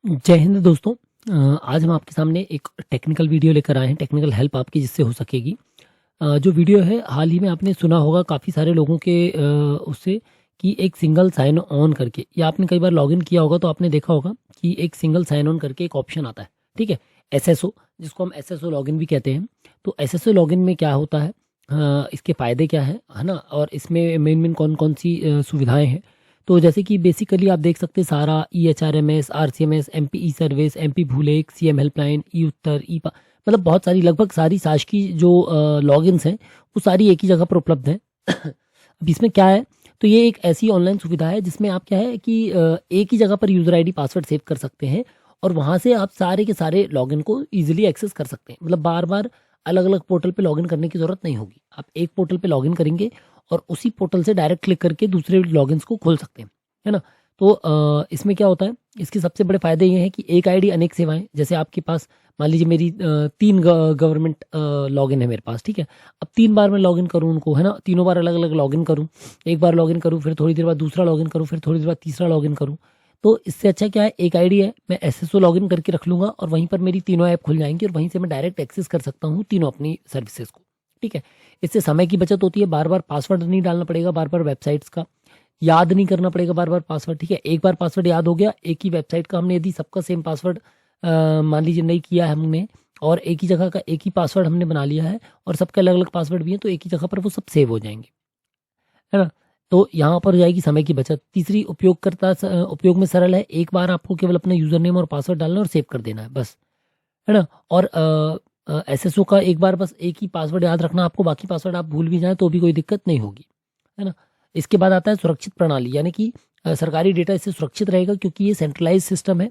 जय हिंद दोस्तों। आज हम आपके सामने एक टेक्निकल वीडियो लेकर आए हैं, टेक्निकल हेल्प आपकी जिससे हो सकेगी। जो वीडियो है हाल ही में आपने सुना होगा काफ़ी सारे लोगों के उससे कि एक सिंगल साइन ऑन करके, या आपने कई बार लॉगिन किया होगा तो आपने देखा होगा कि एक सिंगल साइन ऑन करके एक ऑप्शन आता है। ठीक है, एसएसओ, जिसको हम एसएसओ लॉगिन भी कहते हैं। तो एसएसओ लॉगिन में क्या होता है, इसके फ़ायदे क्या है ना, और इसमें मेन मेन कौन कौन सी सुविधाएं हैं। तो जैसे कि बेसिकली आप देख सकते हैं सारा EHRMS, RCMS, MP ई सर्विस, MP भूलेख, CM हेल्पलाइन, ई उत्तर, मतलब बहुत सारी, लगभग सारी साज की जो लॉगिन्स हैं वो सारी एक ही जगह पर उपलब्ध हैं। अब इसमें क्या है, तो ये एक ऐसी ऑनलाइन सुविधा है जिसमें आप क्या है कि एक ही जगह पर यूज़र आईडी पासवर्ड सेव कर सकते हैं और वहाँ से आप सारे के सारे लॉगिन को ईजिली एक्सेस कर सकते हैं। मतलब बार बार अलग अलग पोर्टल पे लॉगिन करने की ज़रूरत नहीं होगी। आप एक पोर्टल पे लॉगिन करेंगे और उसी पोर्टल से डायरेक्ट क्लिक करके दूसरे लॉगिन्स को खोल सकते हैं, है ना। तो इसमें क्या होता है, इसके सबसे बड़े फायदे ये हैं कि एक आईडी अनेक सेवाएं। जैसे आपके पास मान लीजिए मेरी 3 गवर्नमेंट लॉगिन है मेरे पास, ठीक है। अब 3 बार मैं लॉगिन करूं उनको, है ना, तीनों बार अलग अलग लॉगिन करूं। एक बार लॉगिन करूं, फिर थोड़ी देर बाद दूसरा लॉगिन करूं, फिर थोड़ी देर बाद तीसरा लॉगिन करूं। तो इससे अच्छा क्या है, एक आईडी है, मैं एसएसओ लॉगिन करके रख लूंगा और वहीं पर मेरी तीनों ऐप खुल जाएंगी और वहीं से मैं डायरेक्ट एक्सेस कर सकता हूँ तीनों अपनी सर्विसेज को। ठीक है, इससे समय की बचत होती है, बार बार पासवर्ड नहीं डालना पड़ेगा, बार बार वेबसाइट्स का याद नहीं करना पड़ेगा, बार बार पासवर्ड। ठीक है, एक बार पासवर्ड याद हो गया, एक ही वेबसाइट का हमने यदि सबका सेम पासवर्ड मान लीजिए नहीं किया है हमने, और एक ही जगह का एक ही पासवर्ड हमने बना लिया है और सबके अलग अलग पासवर्ड भी हैं, तो एक ही जगह पर वो सब सेव हो जाएंगे, है ना। तो यहाँ पर हो जाएगी समय की बचत। तीसरी, उपयोग में सरल है, एक बार आपको केवल अपना यूजर नेम और पासवर्ड डालना और सेव कर देना है बस, है ना। और एसएसओ का एक बार बस एक ही पासवर्ड याद रखना आपको, बाकी पासवर्ड आप भूल भी जाएं तो भी कोई दिक्कत नहीं होगी, है ना। इसके बाद आता है सुरक्षित प्रणाली, यानी कि सरकारी डेटा इससे सुरक्षित रहेगा क्योंकि ये सेंट्रलाइज सिस्टम है,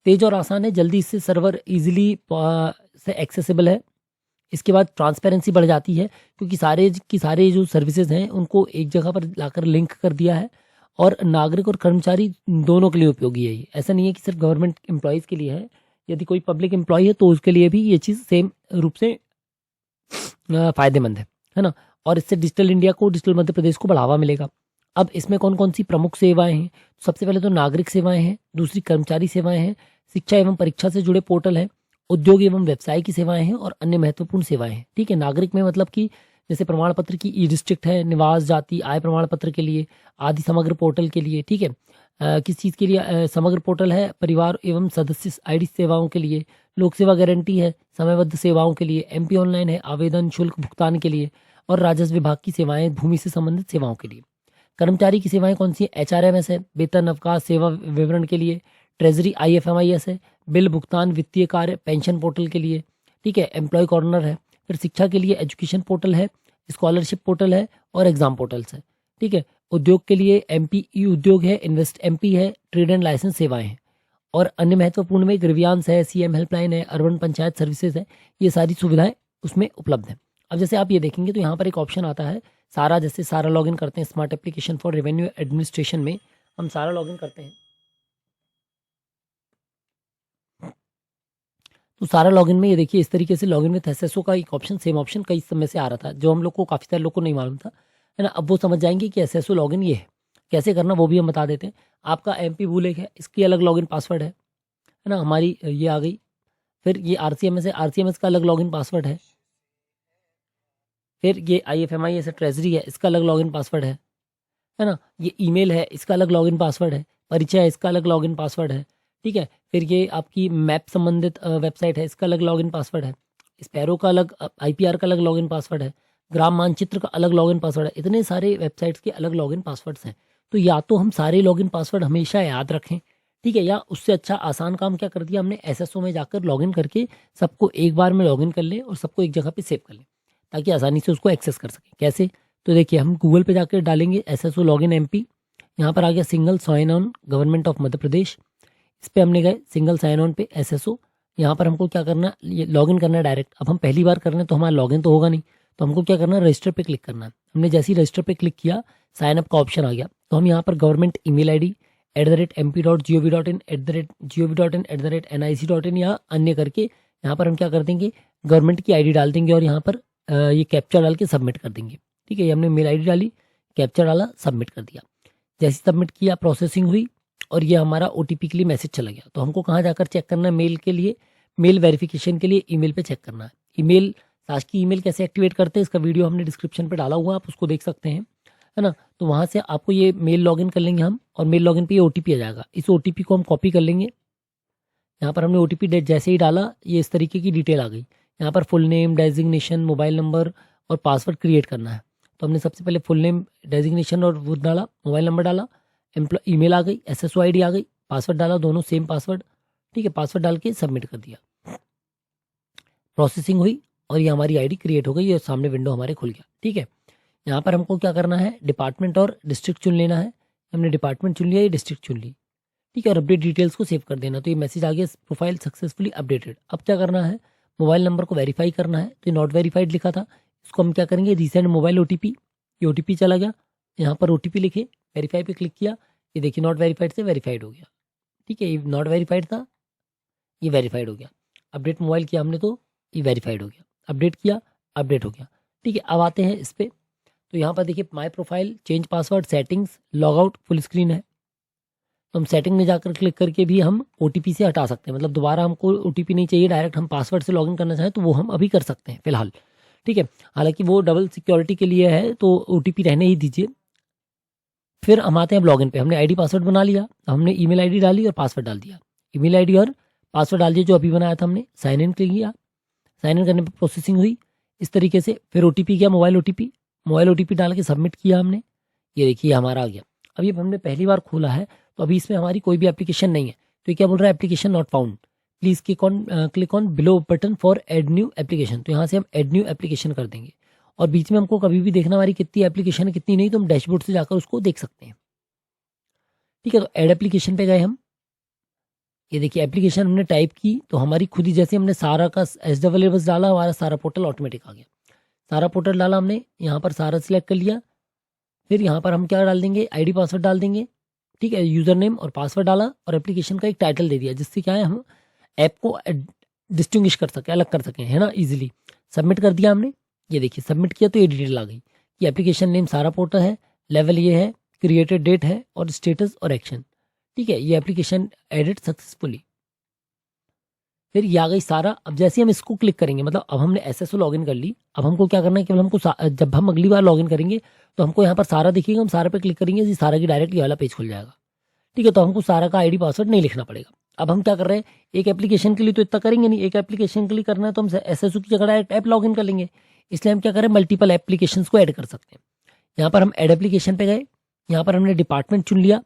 तेज और आसान है, जल्दी इससे सर्वर इजीली से एक्सेसिबल है। इसके बाद ट्रांसपेरेंसी बढ़ जाती है क्योंकि सारे जो सर्विसेज हैं उनको एक जगह पर लाकर लिंक कर दिया है और नागरिक और कर्मचारी दोनों के लिए उपयोगी है ये। ऐसा नहीं है कि सिर्फ गवर्नमेंट एम्प्लॉयज़ के लिए है, यदि कोई पब्लिक एम्प्लॉय है तो उसके लिए भी ये चीज़ सेम रूप से फायदेमंद है ना। और इससे डिजिटल इंडिया को, डिजिटल मध्य प्रदेश को बढ़ावा मिलेगा। अब इसमें कौन कौन सी प्रमुख सेवाएं हैं, सबसे पहले तो नागरिक सेवाएं हैं, दूसरी कर्मचारी सेवाएं हैं, शिक्षा एवं परीक्षा से जुड़े पोर्टल है, उद्योग एवं व्यवसाय की सेवाएं हैं और अन्य महत्वपूर्ण सेवाएं हैं। ठीक है, नागरिक में मतलब कि जैसे प्रमाण पत्र की ई डिस्ट्रिक्ट है, निवास, जाति, आय प्रमाण पत्र के लिए आदि, समग्र पोर्टल के लिए। ठीक है, किस चीज़ के लिए समग्र पोर्टल है, परिवार एवं सदस्य आईडी सेवाओं के लिए, लोक सेवा गारंटी है समयबद्ध सेवाओं के लिए, MP ऑनलाइन है आवेदन शुल्क भुगतान के लिए, और राजस्व विभाग की सेवाएं भूमि से संबंधित सेवाओं के लिए। कर्मचारी की सेवाएं कौन सी है, HRMS है वेतन अवकाश सेवा विवरण के लिए, ट्रेजरी IFMIS है बिल भुगतान वित्तीय कार्य पेंशन पोर्टल के लिए। ठीक है, एम्प्लॉय कॉर्नर है, फिर शिक्षा के लिए एजुकेशन पोर्टल है, स्कॉलरशिप पोर्टल है और एग्जाम पोर्टल्स है। ठीक है, उद्योग के लिए MP ई उद्योग है, इन्वेस्ट MP है, ट्रेड एंड लाइसेंस सेवाएं हैं, और अन्य महत्वपूर्ण में ग्रीवियांस है, CM हेल्पलाइन है, अर्बन पंचायत सर्विसेज है। ये सारी सुविधाएं उसमें उपलब्ध हैं। अब जैसे आप ये देखेंगे तो यहाँ पर एक ऑप्शन आता है सारा, जैसे सारा लॉगिन करते हैं smart application for revenue administration में, हम सारा लॉगिन करते हैं तो सारा लॉगिन में ये देखिए इस तरीके से लॉगिन विद एसएसओ का एक ऑप्शन, सेम ऑप्शन कई समय से आ रहा था, जो हम लोग को काफ़ी सारे लोग को नहीं मालूम था, है ना। अब वो समझ जाएंगे कि एसएसओ लॉगिन ये है, कैसे करना वो भी हम बता देते हैं। आपका MP भूलेख है, इसकी अलग लॉगिन पासवर्ड है ना, हमारी ये आ गई। फिर ये RCMS है, RCMS का अलग लॉगिन पासवर्ड है। फिर ये IFMIS है, ट्रेजरी है, इसका अलग लॉगिन पासवर्ड है ना। ये ईमेल है, इसका अलग लॉगिन पासवर्ड है। परिचय है, इसका अलग लॉगिन पासवर्ड है। ठीक है, फिर ये आपकी मैप संबंधित वेबसाइट है, इसका अलग लॉगिन पासवर्ड है। स्पैरो का अलग, IPR का अलग लॉगिन पासवर्ड है। ग्राम मानचित्र का अलग लॉगिन पासवर्ड है। इतने सारे वेबसाइट्स के अलग लॉगिन पासवर्ड्स हैं। तो या तो हम सारे लॉगिन पासवर्ड हमेशा याद रखें, ठीक है, या उससे अच्छा आसान काम क्या कर दिया हमने, एसएसओ में जाकर लॉगिन करके सबको एक बार में लॉगिन कर लें और सबको एक जगह पे सेव कर लें ताकि आसानी से उसको एक्सेस कर सकें। कैसे, तो देखिए हम गूगल पे जाकर डालेंगे एसएसओ लॉगिन MP, यहाँ पर आ गया single sign on government of Madhya Pradesh, इस पर हमने गए सिंगल साइन ऑन पे एसएसओ। यहाँ पर हमको क्या करना, ये लॉगिन करना है डायरेक्ट। अब हम पहली बार कर रहे हैं तो हमारा लॉगिन तो होगा नहीं, तो हमको क्या करना है, रजिस्टर पे क्लिक करना है। हमने जैसे ही रजिस्टर पे क्लिक किया, साइन अप का ऑप्शन आ गया, तो हम यहाँ पर government email ID @mp.gov.in @gov.in @nic.in या अन्य करके यहाँ पर हम क्या कर देंगे, गवर्नमेंट की ID डाल देंगे और यहाँ पर ये कैप्चा डाल के सबमिट कर देंगे। ठीक है, ये हमने मेल ID डाली, कैप्चा डाला, सबमिट कर दिया। जैसे सबमिट किया, प्रोसेसिंग हुई और ये हमारा OTP के लिए मैसेज चला गया। तो हमको कहाँ जाकर चेक करना है? मेल के लिए, मेल वेरिफिकेशन के लिए ईमेल पे चेक करना है। ईमेल, साश की ईमेल कैसे एक्टिवेट करते हैं इसका वीडियो हमने डिस्क्रिप्शन पे डाला हुआ है, आप उसको देख सकते हैं, है ना। तो वहाँ से आपको ये मेल लॉगिन कर लेंगे हम, और मेल लॉगिन पे ये OTP आ जाएगा। इस OTP को हम कॉपी कर लेंगे। यहाँ पर हमने OTP जैसे ही डाला, ये इस तरीके की डिटेल आ गई। यहाँ पर full name, designation, mobile number और पासवर्ड क्रिएट करना है। तो हमने सबसे पहले फुल नेम, डेजिग्नेशन और वो डाला, मोबाइल नंबर डाला, ईमेल आ गई, SSO ID आ गई, पासवर्ड डाला, दोनों सेम पासवर्ड, ठीक है। पासवर्ड डाल के सबमिट कर दिया, प्रोसेसिंग हुई और ये हमारी ID क्रिएट हो गई और सामने विंडो हमारे खुल गया, ठीक है। यहाँ पर हमको क्या करना है? डिपार्टमेंट और डिस्ट्रिक्ट चुन लेना है। हमने डिपार्टमेंट चुन लिया, ये डिस्ट्रिक्ट चुन ली, ठीक है। और अपडेट डिटेल्स को सेव कर देना। तो ये मैसेज आ गया, प्रोफाइल सक्सेसफुली अपडेटेड। अब क्या करना है? मोबाइल नंबर को वेरीफाई करना है। तो ये नॉट वेरीफाइड लिखा था, इसको हम क्या करेंगे? रीसेंड मोबाइल OTP, ये OTP चला गया, यहाँ पर OTP लिखे, वेरीफाई पे क्लिक किया, ये देखिए नॉट वेरीफाइड से वेरीफाइड हो गया, ठीक है। ये नॉट वेरीफाइड था, ये वेरीफाइड हो गया। अपडेट मोबाइल किया हमने तो ये वेरीफाइड हो गया, अपडेट किया, अपडेट हो गया, ठीक है। अब आते हैं इस पर। तो यहाँ पर देखिए my profile, change password, settings, log out, full screen है। तो हम सेटिंग में जाकर क्लिक करके भी हम OTP से हटा सकते हैं, मतलब दोबारा हमको OTP नहीं चाहिए, डायरेक्ट हम पासवर्ड से लॉगिन करना चाहें तो वो हम अभी कर सकते हैं फिलहाल, ठीक है। हालांकि वो डबल सिक्योरिटी के लिए है, तो OTP रहने ही दीजिए। फिर हम आते हैं लॉगिन पे। हमने ID पासवर्ड बना लिया, हमने ईमेल ID डाली और पासवर्ड डाल दिया। ईमेल ID और पासवर्ड डाल दिया जो अभी बनाया था हमने। साइन इन किया, साइन इन करने पर प्रोसेसिंग हुई इस तरीके से। फिर OTP किया, मोबाइल OTP डाल के सबमिट किया हमने। ये देखिए हमारा आ गया। अभी हमने पहली बार खोला है, तो अभी इसमें हमारी कोई भी एप्लीकेशन नहीं है। तो ये क्या बोल रहा है? Application not found, please click on below button for add new application. तो यहाँ से हम एड न्यू एप्लीकेशन कर देंगे, और बीच में हमको कभी भी देखना हमारी कितनी एप्लीकेशन है कितनी नहीं, तो हम डैशबोर्ड से जाकर उसको देख सकते हैं, ठीक है। तो ऐड एप्लीकेशन पे गए हम, ये देखिए एप्लीकेशन हमने टाइप की, तो हमारी खुद ही जैसे हमने सारा का SWS डाला, हमारा सारा पोर्टल ऑटोमेटिक आ गया। सारा पोर्टल डाला हमने, यहाँ पर सारा सिलेक्ट कर लिया। फिर यहाँ पर हम क्या डाल देंगे? ID पासवर्ड डाल देंगे, ठीक है। यूजर नेम और पासवर्ड डाला और एप्लीकेशन का एक टाइटल दे दिया, जिससे क्या है हम ऐप को डिस्टिंग्विश कर सकें, अलग कर सकें, है ना, इजीली। सबमिट कर दिया हमने, ये देखिए सबमिट किया तो ये डिटेल आ गई कि एप्लीकेशन नेम सारा पोर्टल है, लेवल ये है, क्रिएटेड डेट है और स्टेटस और एक्शन, ठीक है। ये एप्लीकेशन एडिट सक्सेसफुली, फिर ये आ गई सारा। अब जैसे हम इसको क्लिक करेंगे, मतलब अब हमने SSO लॉगिन कर ली, अब हमको क्या करना है? केवल हमको जब हम अगली बार लॉगिन करेंगे तो हमको यहाँ पर सारा दिखेगा, हम सारा पे क्लिक करेंगे, ये सारा की डायरेक्ट ये वाला पेज खुल जाएगा, ठीक है। तो हमको सारा का ID पासवर्ड नहीं लिखना पड़ेगा। अब हम क्या कर रहे हैं? एक एप्लीकेशन के लिए तो इतना करेंगे नहीं, एक एप्लीकेशन के लिए करना है तो हम SSO की जगह डायरेक्ट ऐप लॉगिन कर लेंगे। इसलिए हम क्या करें? मल्टीपल एप्लीकेशन को ऐड कर सकते हैं। यहाँ पर हम ऐड एप्लीकेशन पे गए, यहाँ पर हमने डिपार्टमेंट चुन लिया,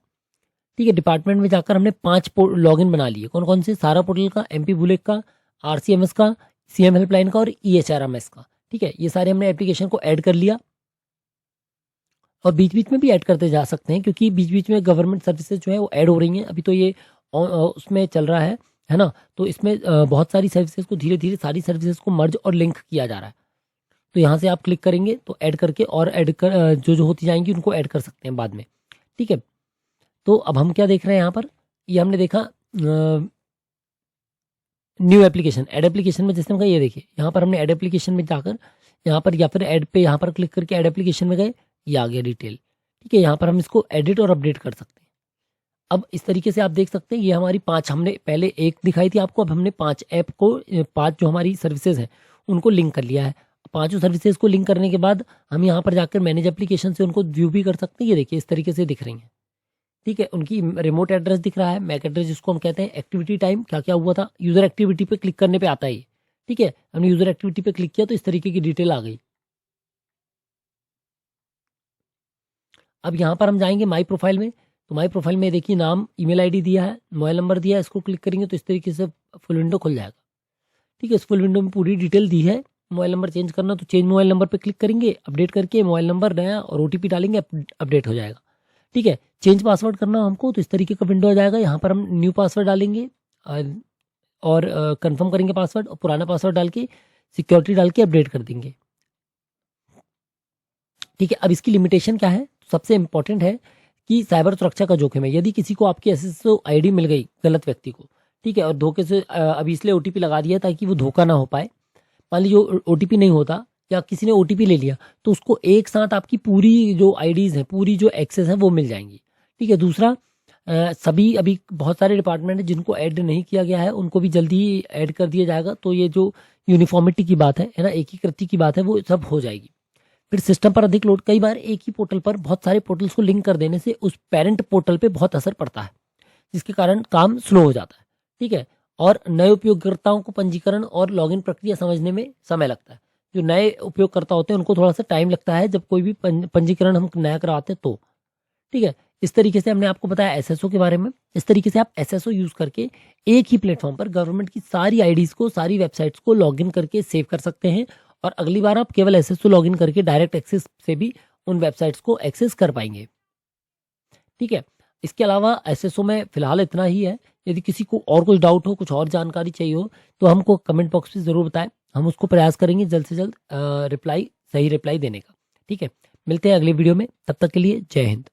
ठीक है। डिपार्टमेंट में जाकर हमने 5 लॉगिन बना लिए। कौन कौन से? सारा पोर्टल का, MP बुलेट का, RCMS का, CM हेल्पलाइन का और EHRMS का, ठीक है। ये सारे हमने एप्लीकेशन को ऐड कर लिया, और बीच बीच में भी ऐड करते जा सकते हैं, क्योंकि बीच बीच में गवर्नमेंट सर्विसेज जो है वो ऐड हो रही हैं। अभी तो ये उसमें चल रहा है ना। तो इसमें बहुत सारी सर्विसेज को धीरे धीरे सारी सर्विसेज को मर्ज और लिंक किया जा रहा है। तो यहाँ से आप क्लिक करेंगे तो ऐड करके और ऐड कर जो जो होती जाएंगी उनको ऐड कर सकते हैं बाद में, ठीक है। तो अब हम क्या देख रहे हैं यहाँ पर? ये हमने देखा न्यू एप्लीकेशन, ऐड एप्लीकेशन में जैसे हम ये देखिए यहाँ पर हमने ऐड एप्लीकेशन में जाकर यहाँ पर या फिर ऐड पे यहाँ पर क्लिक करके ऐड एप्लीकेशन में गए, ये आ गया डिटेल, ठीक है। यहाँ पर हम इसको एडिट और अपडेट कर सकते हैं। अब इस तरीके से आप देख सकते हैं ये हमारी 5, हमने पहले एक दिखाई थी आपको, अब हमने 5 ऐप को, 5 जो हमारी सर्विसेज हैं उनको लिंक कर लिया है। 5 सर्विसेज को लिंक करने के बाद हम यहाँ पर जाकर मैनेज एप्लीकेशन से उनको व्यू भी कर सकते हैं। ये देखिए इस तरीके से दिख रही हैं, ठीक है। उनकी रिमोट एड्रेस दिख रहा है, मैक एड्रेस जिसको हम कहते हैं, एक्टिविटी टाइम क्या क्या हुआ था, यूजर एक्टिविटी पे क्लिक करने पे आता है, ठीक है। हमने यूजर एक्टिविटी पे क्लिक किया तो इस तरीके की डिटेल आ गई। अब यहाँ पर हम जाएंगे माई प्रोफाइल में, तो माई प्रोफाइल में देखिए नाम, ईमेल ID दिया है, मोबाइल नंबर दिया है, इसको क्लिक करेंगे तो इस तरीके से फुल विंडो खुल जाएगा, ठीक है। इस फुल विंडो में पूरी डिटेल दी है। मोबाइल नंबर चेंज करना तो चेंज मोबाइल नंबर पे क्लिक करेंगे, अपडेट करके मोबाइल नंबर नया और OTP डालेंगे, अपडेट हो जाएगा, ठीक है। चेंज पासवर्ड करना हमको तो इस तरीके का विंडो आ जाएगा। यहाँ पर हम न्यू पासवर्ड डालेंगे और कंफर्म करेंगे पासवर्ड, और पुराना पासवर्ड डाल के सिक्योरिटी डाल के अपडेट कर देंगे, ठीक है। अब इसकी लिमिटेशन क्या है? सबसे इंपॉर्टेंट है कि साइबर सुरक्षा का जोखिम है। यदि किसी को आपकी SSO ID मिल गई गलत व्यक्ति को, ठीक है, और धोखे से अभी इसलिए OTP लगा दिया ताकि वो धोखा ना हो पाए। मान लीजिए OTP नहीं होता या किसी ने OTP ले लिया तो उसको एक साथ आपकी पूरी जो IDs हैं, पूरी जो एक्सेस है वो मिल जाएंगी, ठीक है। दूसरा, सभी अभी बहुत सारे डिपार्टमेंट हैं जिनको ऐड नहीं किया गया है, उनको भी जल्दी ही ऐड कर दिया जाएगा। तो ये जो यूनिफॉर्मिटी की बात है ना, एकीकृति की बात है, वो सब हो जाएगी। फिर सिस्टम पर अधिक लोड, कई बार एक ही पोर्टल पर बहुत सारे पोर्टल्स को लिंक कर देने से उस पेरेंट पोर्टल पे बहुत असर पड़ता है, जिसके कारण काम स्लो हो जाता है। ठीक है। और नए उपयोगकर्ताओं को पंजीकरण और लॉगिन प्रक्रिया समझने में समय लगता है। जो नए उपयोगकर्ता होते हैं उनको थोड़ा सा टाइम लगता है जब कोई भी पंजीकरण हम नया करवाते हैं तो। ठीक है। इस तरीके से हमने आपको बताया एसएसओ के बारे में। इस तरीके से आप एसएसओ यूज करके एक ही प्लेटफॉर्म पर गवर्नमेंट की सारी आईडीज को, सारी वेबसाइट्स को लॉगिन करके सेव कर सकते हैं, और अगली बार आप केवल एसएसओ लॉगिन करके डायरेक्ट एक्सेस से भी उन वेबसाइट्स को एक्सेस कर पाएंगे। ठीक है। इसके अलावा एसएसओ में फिलहाल इतना ही है। यदि किसी को और कुछ डाउट हो, कुछ और जानकारी चाहिए हो, तो हमको कमेंट बॉक्स में ज़रूर बताएं। हम उसको प्रयास करेंगे जल्द से जल्द सही रिप्लाई देने का। ठीक है। मिलते हैं अगले वीडियो में, तब तक के लिए जय हिंद।